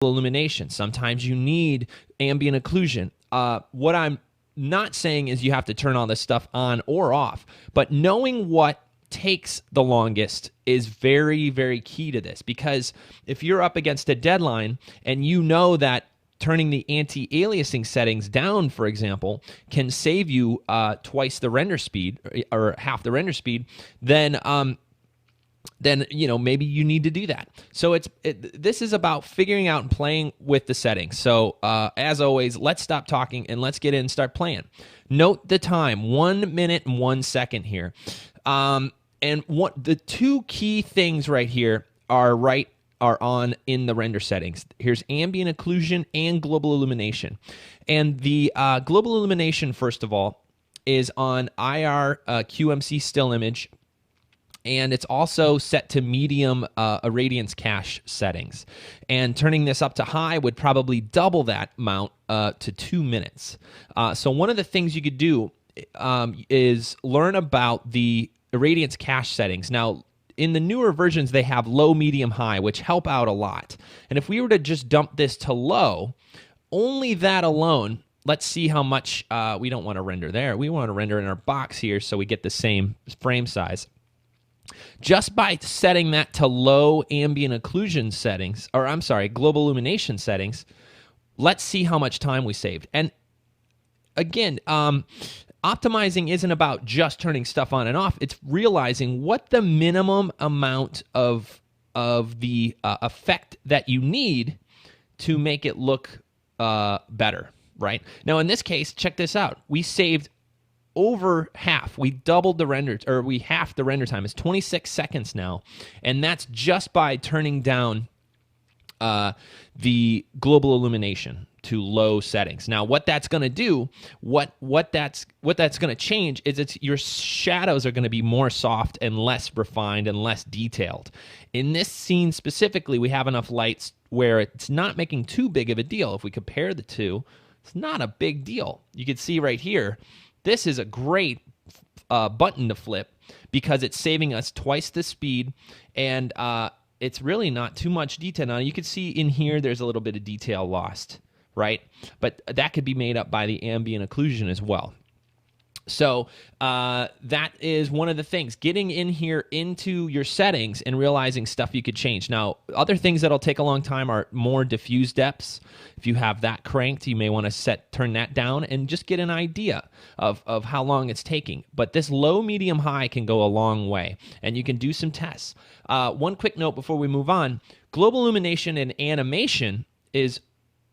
illumination. Sometimes you need ambient occlusion. What I'm not saying is you have to turn all this stuff on or off, but knowing what takes the longest is very, very key to this, because if you're up against a deadline and you know that turning the anti-aliasing settings down, for example, can save you twice the render speed or half the render speed, then maybe you need to do that. So this is about figuring out and playing with the settings. So as always, let's stop talking and let's get in and start playing. Note the time, 1 minute and 1 second here. And what the two key things right here are on in the render settings. Here's ambient occlusion and global illumination. And the global illumination, first of all, is on IR QMC still image, and it's also set to medium irradiance cache settings. And turning this up to high would probably double that amount to 2 minutes. So one of the things you could do is learn about the irradiance cache settings. Now, in the newer versions, they have low, medium, high, which help out a lot. And if we were to just dump this to low, only that alone, let's see how much, we don't want to render there. We want to render in our box here so we get the same frame size. Just by setting that to low ambient occlusion settings, or I'm sorry, global illumination settings, let's see how much time we saved. And again, optimizing isn't about just turning stuff on and off. It's realizing what the minimum amount of the effect that you need to make it look better, right? Now, in this case, check this out. We saved over half. We doubled the render, or we halved the render time. It's 26 seconds now, and that's just by turning down the global illumination to low settings. Now, what that's going to do, what that's going to change is your shadows are going to be more soft and less refined and less detailed. In this scene specifically, we have enough lights where it's not making too big of a deal. If we compare the two, it's not a big deal. You can see right here, this is a great button to flip because it's saving us twice the speed, and it's really not too much detail. Now, you can see in here there's a little bit of detail lost, right? But that could be made up by the ambient occlusion as well. So that is one of the things, getting in here into your settings and realizing stuff you could change. Now, other things that'll take a long time are more diffuse depths. If you have that cranked, you may want to turn that down and just get an idea of how long it's taking. But this low, medium, high can go a long way, and you can do some tests. One quick note before we move on, global illumination and animation is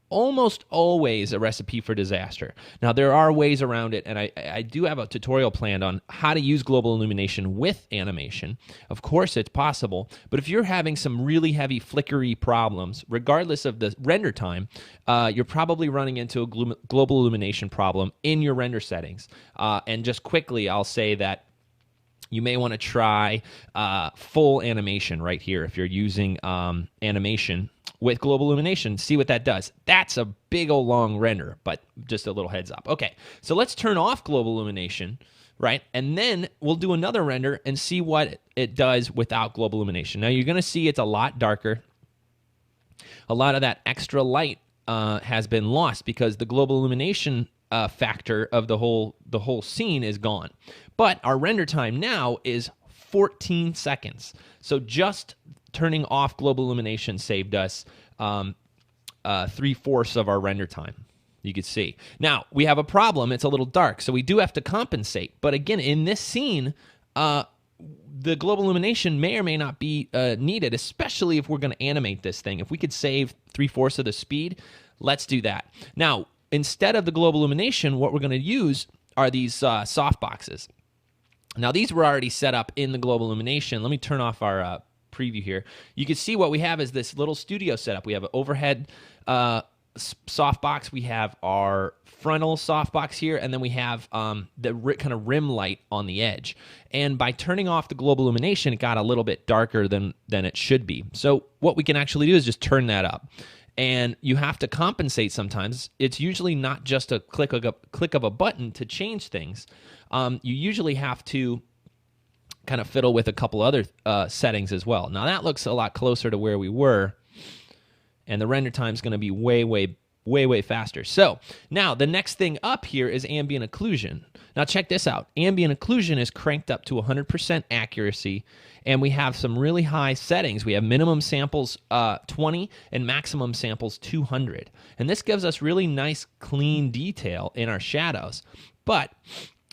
almost always a recipe for disaster. Now, there are ways around it, and I do have a tutorial planned on how to use global illumination with animation. Of course, it's possible, but if you're having some really heavy flickery problems, regardless of the render time, you're probably running into a global illumination problem in your render settings. And just quickly, I'll say that you may want to try full animation right here if you're using animation with global illumination. See what that does. That's a big old long render, but just a little heads up. Okay, so let's turn off global illumination, right? And then we'll do another render and see what it does without global illumination. Now, you're going to see it's a lot darker. A lot of that extra light has been lost because the global illumination factor of the whole scene is gone. But our render time now is 14 seconds. So just turning off global illumination saved us 3/4 of our render time. You can see. Now, we have a problem. It's a little dark, so we do have to compensate. But again, in this scene, the global illumination may or may not be needed, especially if we're going to animate this thing. If we could save 3/4 of the speed, let's do that. Now, instead of the global illumination, what we're going to use are these soft boxes. Now, these were already set up in the global illumination. Let me turn off our preview here. You can see what we have is this little studio setup. We have an overhead softbox. We have our frontal softbox here, and then we have the kind of rim light on the edge. And by turning off the global illumination, it got a little bit darker than it should be. So what we can actually do is just turn that up. And you have to compensate sometimes. It's usually not just a click of a button to change things. You usually have to kind of fiddle with a couple other settings as well. Now, that looks a lot closer to where we were. and the render time is going to be way faster. So now the next thing up here is ambient occlusion. Now check this out. Ambient occlusion is cranked up to 100% accuracy, and we have some really high settings. We have minimum samples 20 and maximum samples 200. And this gives us really nice clean detail in our shadows. But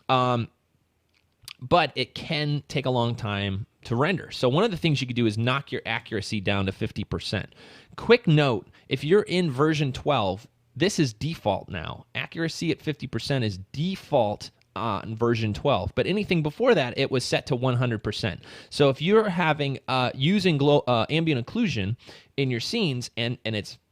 it can take a long time to render. So one of the things you could do is knock your accuracy down to 50%. Quick note, if you're in version 12, this is default now. Accuracy at 50% is default on version 12. But anything before that, it was set to 100%. So if you're having using ambient occlusion in your scenes and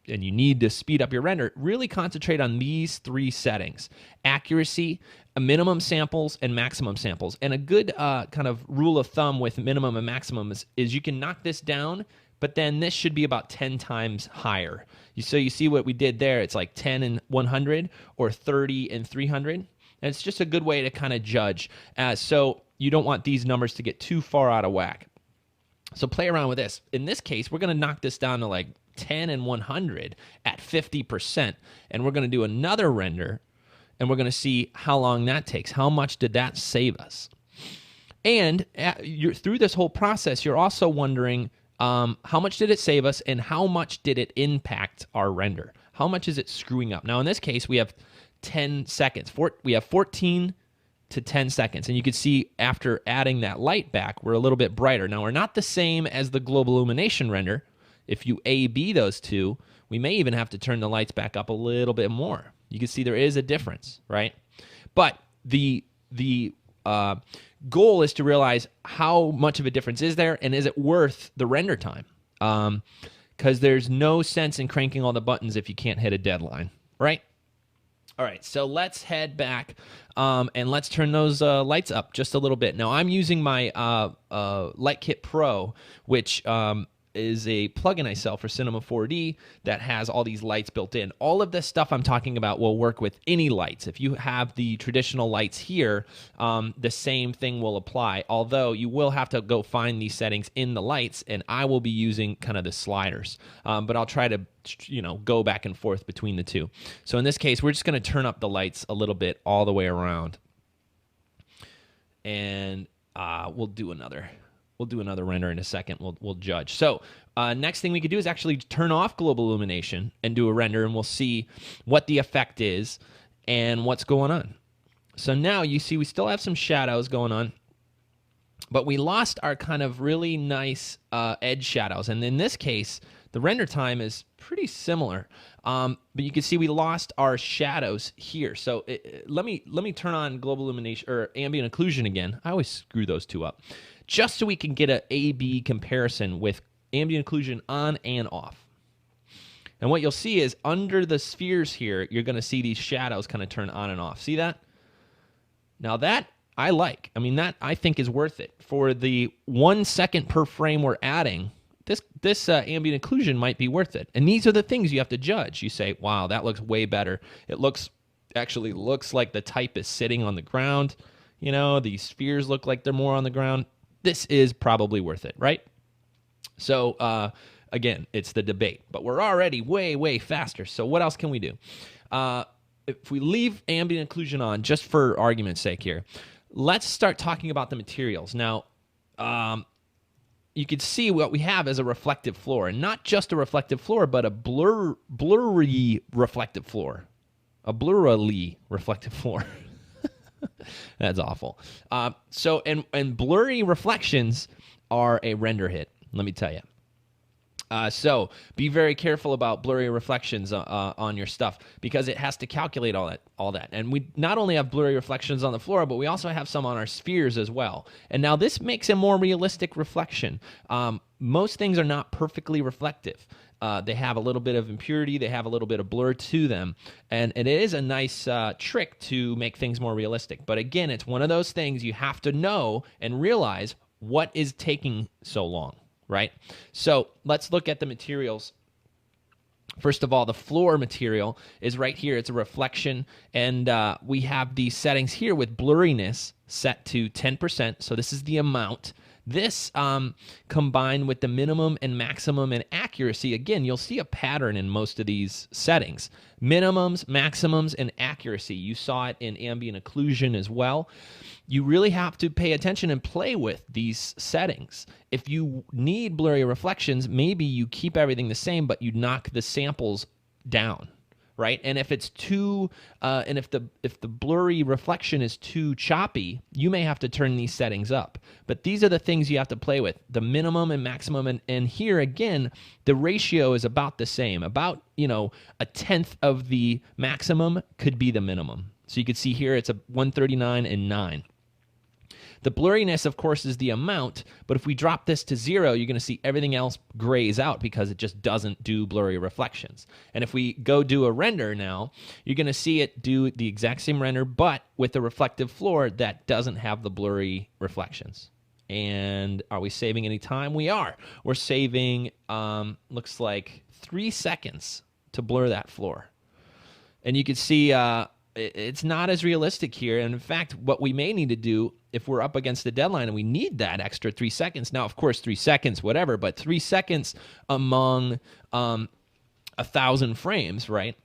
you need to speed up your render, really concentrate on these 3 settings: accuracy, minimum samples, and maximum samples. And a good kind of rule of thumb with minimum and maximum is you can knock this down, but then this should be about 10 times higher. So you see what we did there? It's like 10 and 100 or 30 and 300. And it's just a good way to kind of judge. So you don't want these numbers to get too far out of whack. So play around with this. In this case, we're going to knock this down to like 10 and 100 at 50%. And we're going to do another render, and we're going to see how long that takes. How much did that save us? And through this whole process, you're also wondering, how much did it save us, and how much did it impact our render? How much is it screwing up? Now, in this case, we have 10 seconds. We have 14 to 10 seconds. And you can see after adding that light back, we're a little bit brighter. Now, we're not the same as the global illumination render. If you A/B those two, we may even have to turn the lights back up a little bit more. You can see there is a difference, right? But the goal is to realize how much of a difference is there, and is it worth the render time? Because there's no sense in cranking all the buttons if you can't hit a deadline, right? All right, so let's head back and let's turn those lights up just a little bit. Now, I'm using my Light Kit Pro, which is a plugin I sell for Cinema 4D that has all these lights built in. All of this stuff I'm talking about will work with any lights. If you have the traditional lights here, the same thing will apply, although you will have to go find these settings in the lights, and I will be using kind of the sliders. But I'll try to go back and forth between the two. So in this case, we're just going to turn up the lights a little bit all the way around. And we'll do another render in a second. We'll judge. So next thing we could do is actually turn off global illumination and do a render, and we'll see what the effect is and what's going on. So now you see we still have some shadows going on, but we lost our kind of really nice edge shadows. And in this case, the render time is pretty similar, but you can see we lost our shadows here. So let me turn on global illumination or ambient occlusion again. I always screw those two up, just so we can get an A/B comparison with ambient occlusion on and off. And what you'll see is under the spheres here, you're going to see these shadows kind of turn on and off. See that? Now that I like. I mean, that I think is worth it. For the 1 second per frame we're adding, this ambient occlusion might be worth it. And these are the things you have to judge. You say, wow, that looks way better. It actually looks like the type is sitting on the ground. These spheres look like they're more on the ground. This is probably worth it, right? So, again, it's the debate. But we're already way faster. So what else can we do? If we leave ambient occlusion on, just for argument's sake here, let's start talking about the materials. Now, you can see what we have as a reflective floor. And not just a reflective floor, but a blurry reflective floor. A blurrily reflective floor. That's awful. So blurry reflections are a render hit, let me tell you. So be very careful about blurry reflections on your stuff, because it has to calculate all that. And we not only have blurry reflections on the floor, but we also have some on our spheres as well. And now this makes a more realistic reflection. Most things are not perfectly reflective. They have a little bit of impurity. They have a little bit of blur to them. And it is a nice trick to make things more realistic. But again, it's one of those things you have to know and realize what is taking so long, right? So let's look at the materials. First of all, the floor material is right here. It's a reflection. And we have these settings here with blurriness set to 10%. So this is the amount. This combined with the minimum and maximum and accuracy, again, you'll see a pattern in most of these settings. Minimums, maximums, and accuracy. You saw it in ambient occlusion as well. You really have to pay attention and play with these settings. If you need blurry reflections, maybe you keep everything the same, but you knock the samples down. Right, and if it's too, and if the blurry reflection is too choppy, you may have to turn these settings up. But these are the things you have to play with: the minimum and maximum. And here again, the ratio is about the same. About 1/10 of the maximum could be the minimum. So you can see here it's a 139 and 9. The blurriness, of course, is the amount, but if we drop this to 0, you're going to see everything else grays out because it just doesn't do blurry reflections. And if we go do a render now, you're going to see it do the exact same render, but with a reflective floor that doesn't have the blurry reflections. And are we saving any time? We are. We're saving, looks like 3 seconds to blur that floor. And you can see it's not as realistic here. And in fact, what we may need to do if we're up against the deadline and we need that extra 3 seconds, now, of course, 3 seconds, whatever, but 3 seconds among 1,000 frames, right,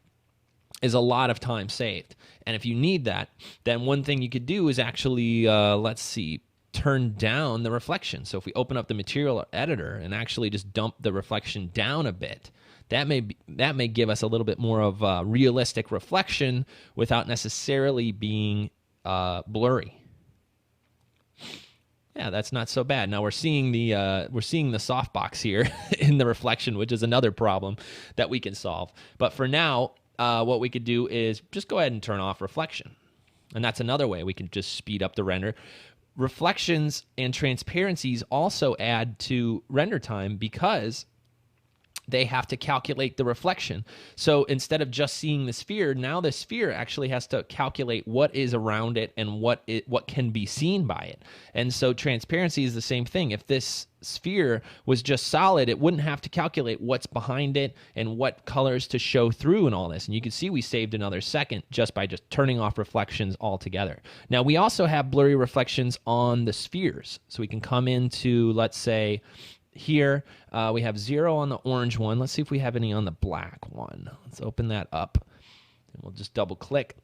is a lot of time saved. And if you need that, then one thing you could do is actually, let's see, turn down the reflection. So if we open up the material editor and actually just dump the reflection down a bit, that may give us a little bit more of a realistic reflection without necessarily being blurry. Yeah, that's not so bad. Now we're seeing the softbox here in the reflection, which is another problem that we can solve. But for now, what we could do is just go ahead and turn off reflection, and that's another way we can just speed up the render. Reflections and transparencies also add to render time because they have to calculate the reflection. So instead of just seeing the sphere, now the sphere actually has to calculate what is around it and what can be seen by it. And so transparency is the same thing. If this sphere was just solid, it wouldn't have to calculate what's behind it and what colors to show through and all this. And you can see we saved another second just by just turning off reflections altogether. Now we also have blurry reflections on the spheres. So we can come into, let's say, here we have 0 on the orange one. Let's see if we have any on the black one. Let's open that up, and we'll just double click.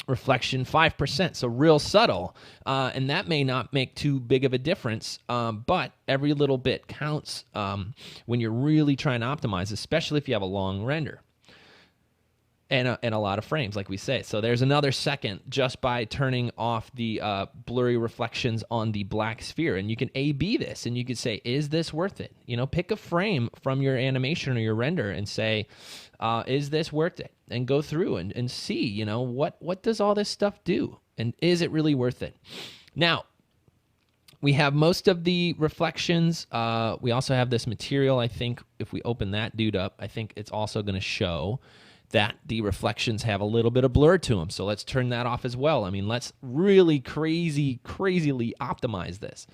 Reflection 5%, so real subtle, and that may not make too big of a difference, but every little bit counts when you're really trying to optimize, especially if you have a long render and a lot of frames, like we say. So there's another second just by turning off the blurry reflections on the black sphere. And you can A/B this, and you could say, is this worth it? Pick a frame from your animation or your render and say, is this worth it? And go through and see, what does all this stuff do? And is it really worth it? Now, we have most of the reflections. We also have this material. I think if we open that dude up, I think it's also going to show that the reflections have a little bit of blur to them. So let's turn that off as well. I mean, let's really crazily optimize this.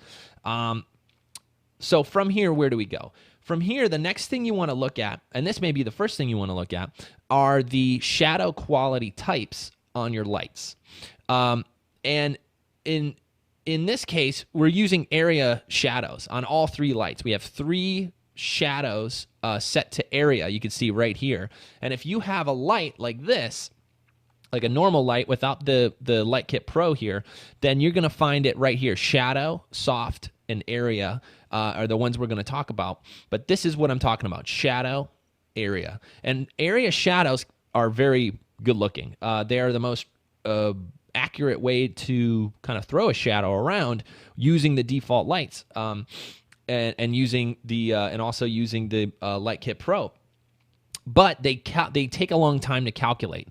So from here, where do we go? From here, the next thing you want to look at, and this may be the first thing you want to look at, are the shadow quality types on your lights. And in this case, we're using area shadows on all 3 lights. We have 3 shadows set to area, you can see right here. And if you have a light like this, like a normal light without the Light Kit Pro here, then you're going to find it right here. Shadow, soft, and area are the ones we're going to talk about. But this is what I'm talking about: shadow, area. And area shadows are very good looking. They are the most accurate way to kind of throw a shadow around using the default lights. And using the and also using the Light Kit Pro, but they take a long time to calculate.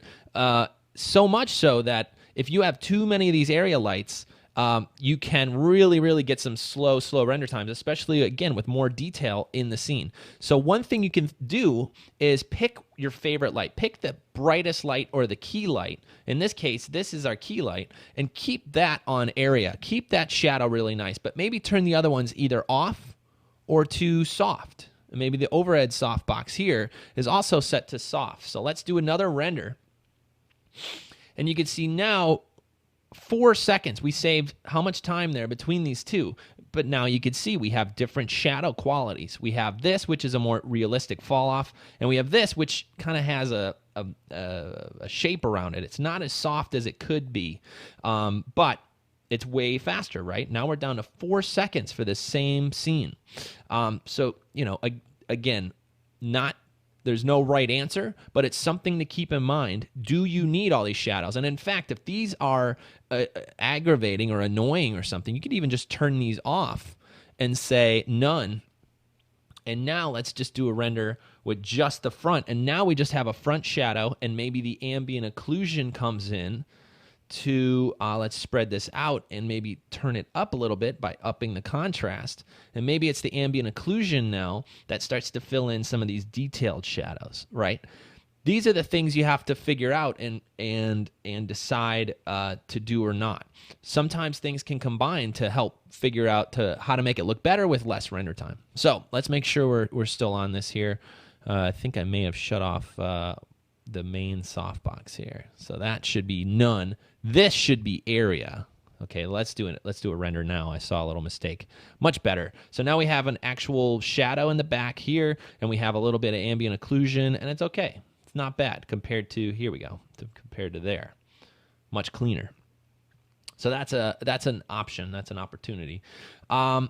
So much so that if you have too many of these area lights, you can really get some slow render times, especially again with more detail in the scene. So one thing you can do is pick your favorite light. Pick the brightest light or the key light. In this case, this is our key light, and keep that on area. Keep that shadow really nice, but maybe turn the other ones either off or to soft. Maybe the overhead softbox here is also set to soft. So let's do another render. And you can see now 4 seconds. We saved how much time there between these two? But now you can see we have different shadow qualities. We have this, which is a more realistic fall off, and we have this, which kind of has a shape around it. It's not as soft as it could be, but it's way faster, right? Now we're down to 4 seconds for the same scene. So, again, there's no right answer, but it's something to keep in mind. Do you need all these shadows? And in fact, if these are aggravating or annoying or something, you could even just turn these off and say none. And now let's just do a render with just the front. And now we just have a front shadow, and maybe the ambient occlusion comes in to, let's spread this out and maybe turn it up a little bit by upping the contrast. And maybe it's the ambient occlusion now that starts to fill in some of these detailed shadows, right? These are the things you have to figure out and decide to do or not. Sometimes things can combine to help figure out how to make it look better with less render time. So let's make sure we're still on this here. I think I may have shut off the main softbox here. So that should be none. This should be area. Okay, let's do it. Let's do a render now. I saw a little mistake. Much better. So now we have an actual shadow in the back here, and we have a little bit of ambient occlusion, and it's okay. It's not bad compared to, here we go, compared to there. Much cleaner. So that's an option. That's an opportunity. And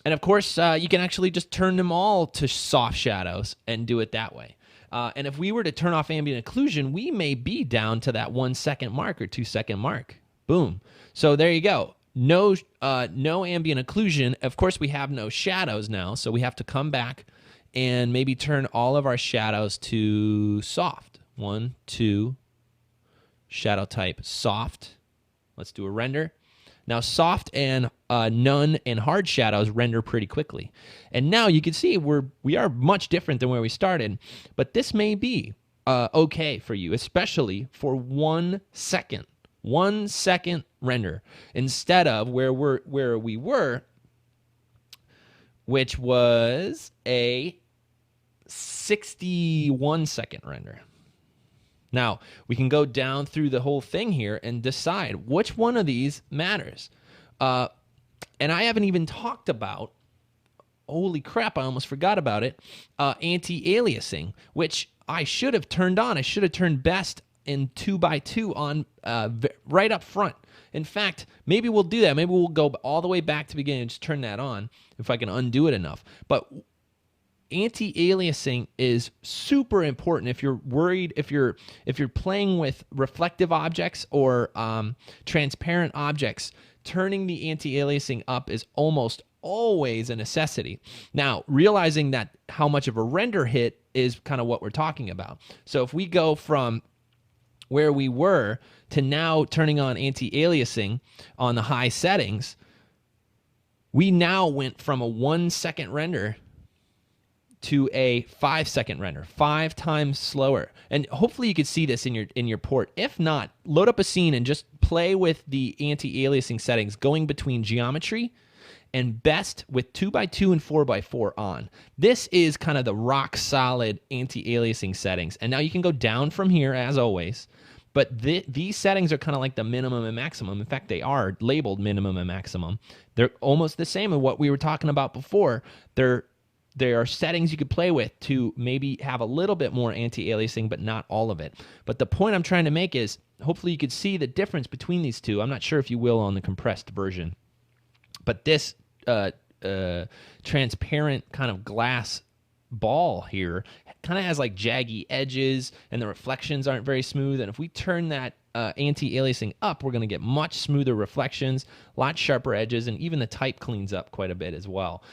of course, you can actually just turn them all to soft shadows and do it that way. And if we were to turn off ambient occlusion, we may be down to that 1 second mark or 2 second mark. Boom. So there you go. No ambient occlusion. Of course, we have no shadows now, so we have to come back and maybe turn all of our shadows to soft. 1, 2, shadow type soft. Let's do a render. Now, soft and none and hard shadows render pretty quickly. And now you can see we are much different than where we started, but this may be okay for you, especially for 1 second. 1 second render instead of where we were, which was a 61 second render. Now, we can go down through the whole thing here and decide which one of these matters. And I haven't even talked about, holy crap, I almost forgot about it, anti-aliasing, which I should have turned on. I should have turned best in 2x2 on right up front. In fact, maybe we'll do that. Maybe we'll go all the way back to the beginning and just turn that on if I can undo it enough. But anti-aliasing is super important if you're worried, if you're playing with reflective objects or transparent objects. Turning the anti-aliasing up is almost always a necessity. Now, realizing that how much of a render hit is kind of what we're talking about. So if we go from where we were to now turning on anti-aliasing on the high settings, we now went from a 1 second render to a 5 second render, 5 times slower. And hopefully you could see this in your port. If not, load up a scene and just play with the anti-aliasing settings going between geometry and best with 2x2 and 4x4 on. This is kind of the rock solid anti-aliasing settings. And now you can go down from here as always, but these settings are kind of like the minimum and maximum. In fact, they are labeled minimum and maximum. They're almost the same as what we were talking about before. There are settings you could play with to maybe have a little bit more anti-aliasing, but not all of it. But the point I'm trying to make is, hopefully you could see the difference between these two. I'm not sure if you will on the compressed version. But this transparent kind of glass ball here kind of has like jaggy edges, and the reflections aren't very smooth. And if we turn that anti-aliasing up, we're going to get much smoother reflections, a lot sharper edges, and even the type cleans up quite a bit as well.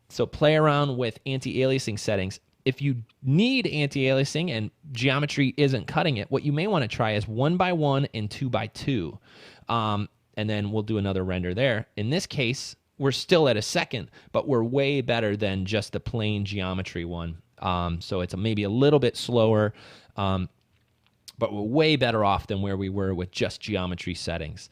So play around with anti-aliasing settings. If you need anti-aliasing and geometry isn't cutting it, what you may want to try is 1x1 and 2x2. And then we'll do another render there. In this case, we're still at a second, but we're way better than just the plain geometry one. So it's maybe a little bit slower. but we're way better off than where we were with just geometry settings.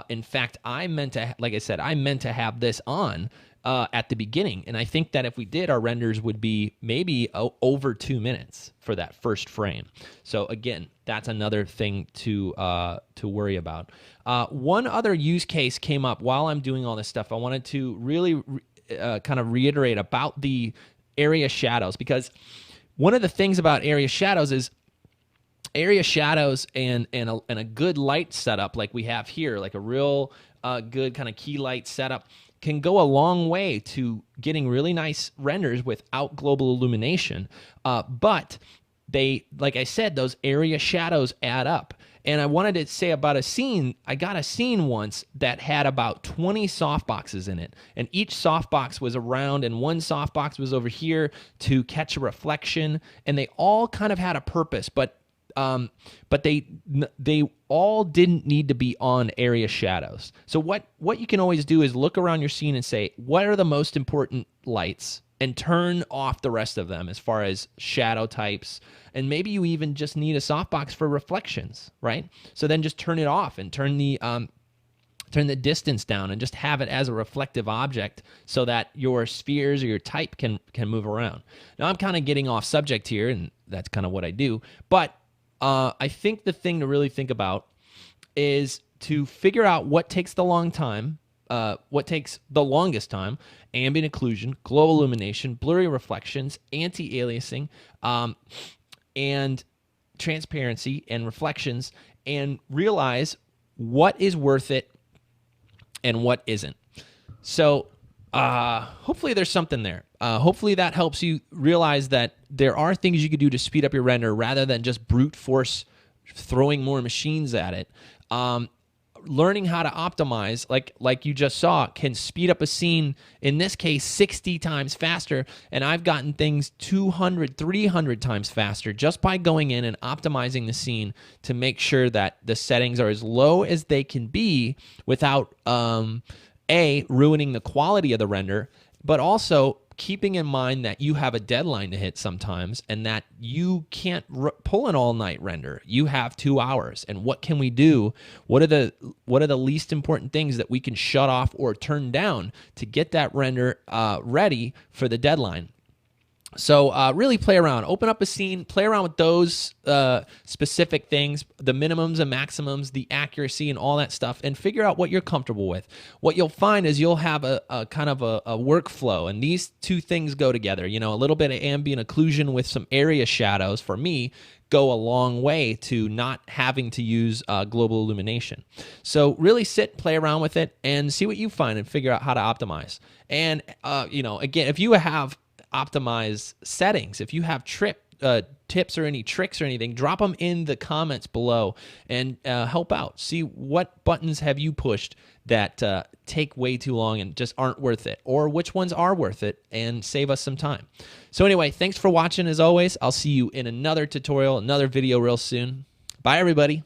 In fact, I meant to, like I said, I meant to have this on at the beginning, and I think that if we did, our renders would be maybe over 2 minutes for that first frame. So again, that's another thing to worry about. One other use case came up while I'm doing all this stuff. I wanted to really kind of reiterate about the area shadows, because one of the things about area shadows is area shadows and a good light setup like we have here, like a real good kind of key light setup, can go a long way to getting really nice renders without global illumination. But they, like I said, those area shadows add up. And I wanted to say about a scene, I got a scene once that had about 20 softboxes in it. And each softbox was around, and one softbox was over here to catch a reflection. And they all kind of had a purpose, but they all didn't need to be on area shadows. So what you can always do is look around your scene and say, what are the most important lights, and turn off the rest of them as far as shadow types. And maybe you even just need a softbox for reflections, right? So then just turn it off and turn the distance down and just have it as a reflective object so that your spheres or your type can move around. Now I'm kind of getting off subject here, and that's kind of what I do. But I think the thing to really think about is to figure out what takes the longest time, ambient occlusion, global illumination, blurry reflections, anti-aliasing, and transparency and reflections, and realize what is worth it and what isn't. So hopefully there's something there. Hopefully that helps you realize that there are things you could do to speed up your render rather than just brute force throwing more machines at it. Learning how to optimize, like you just saw, can speed up a scene, in this case, 60 times faster. And I've gotten things 200, 300 times faster just by going in and optimizing the scene to make sure that the settings are as low as they can be without, ruining the quality of the render, but also keeping in mind that you have a deadline to hit sometimes, and that you can't pull an all-night render. You have 2 hours, and what can we do? What are the least important things that we can shut off or turn down to get that render ready for the deadline? So really play around. Open up a scene, play around with those specific things, the minimums and maximums, the accuracy and all that stuff, and figure out what you're comfortable with. What you'll find is you'll have a kind of a workflow, and these two things go together. You know, a little bit of ambient occlusion with some area shadows, for me, go a long way to not having to use global illumination. So really sit, play around with it, and see what you find and figure out how to optimize. And, again, if you have Optimize settings, if you have tips or any tricks or anything, drop them in the comments below and help out. See what buttons have you pushed that take way too long and just aren't worth it, or which ones are worth it and save us some time. So anyway, thanks for watching as always. I'll see you in another tutorial, another video real soon. Bye, everybody.